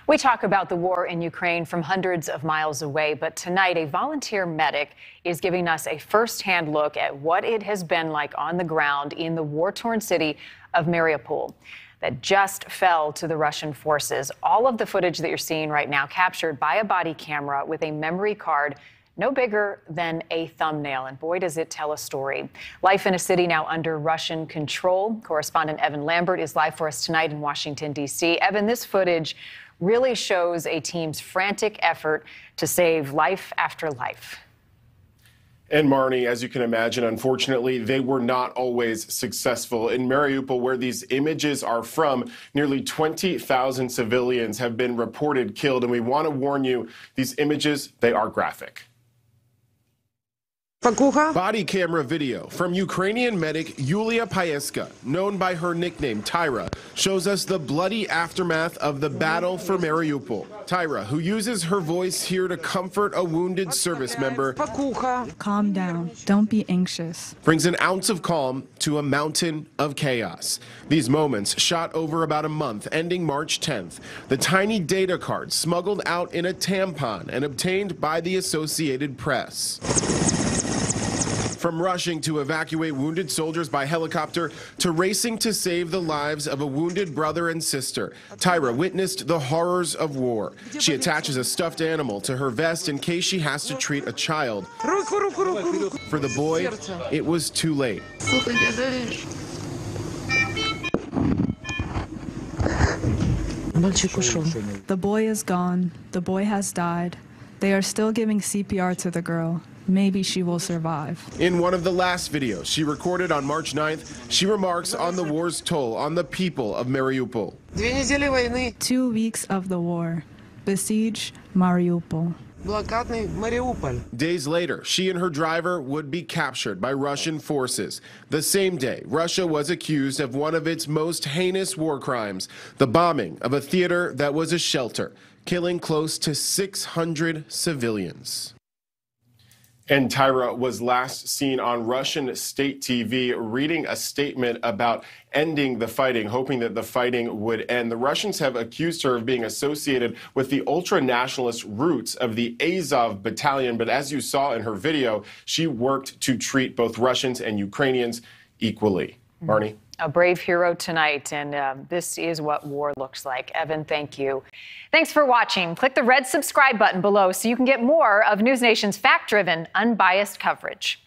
We talk about the war in Ukraine from hundreds of miles away, but tonight a volunteer medic is giving us a firsthand look at what it has been like on the ground in the war-torn city of Mariupol that just fell to the Russian forces. All of the footage that you're seeing right now captured by a body camera with a memory card no bigger than a thumbnail, and boy, does it tell a story. Life in a city now under Russian control. Correspondent Evan Lambert is live for us tonight in Washington, D.C. Evan, this footage really shows a team's frantic effort to save life after life. And Marnie, as you can imagine, unfortunately, they were not always successful. In Mariupol, where these images are from, nearly 20,000 civilians have been reported killed. And we want to warn you, these images, they are graphic. Body camera video from Ukrainian medic Yuliia, known by her nickname Taira, shows us the bloody aftermath of the battle for Mariupol. Taira, who uses her voice here to comfort a wounded service member, calm down, don't be anxious, brings an ounce of calm to a mountain of chaos. These moments shot over about a month, ending March 10th. The tiny data card smuggled out in a tampon and obtained by the Associated Press. From rushing to evacuate wounded soldiers by helicopter to racing to save the lives of a wounded brother and sister, Taira witnessed the horrors of war. She attaches a stuffed animal to her vest in case she has to treat a child. For the boy, it was too late. The boy is gone. The boy has died. They are still giving CPR to the girl. Maybe she will survive. In one of the last videos she recorded on March 9th, she remarks on the war's toll on the people of Mariupol. 2 weeks of the war. Besiege Mariupol. Days later, she and her driver would be captured by Russian forces. The same day, Russia was accused of one of its most heinous war crimes, the bombing of a theater that was a shelter, killing close to 600 civilians. And Taira was last seen on Russian state TV reading a statement about ending the fighting, hoping that the fighting would end. The Russians have accused her of being associated with the ultra-nationalist roots of the Azov battalion. But as you saw in her video, she worked to treat both Russians and Ukrainians equally. Marnie? A brave hero tonight, and this is what war looks like. Evan, thank you. Thanks for watching. Click the red subscribe button below so you can get more of NewsNation's fact-driven, unbiased coverage.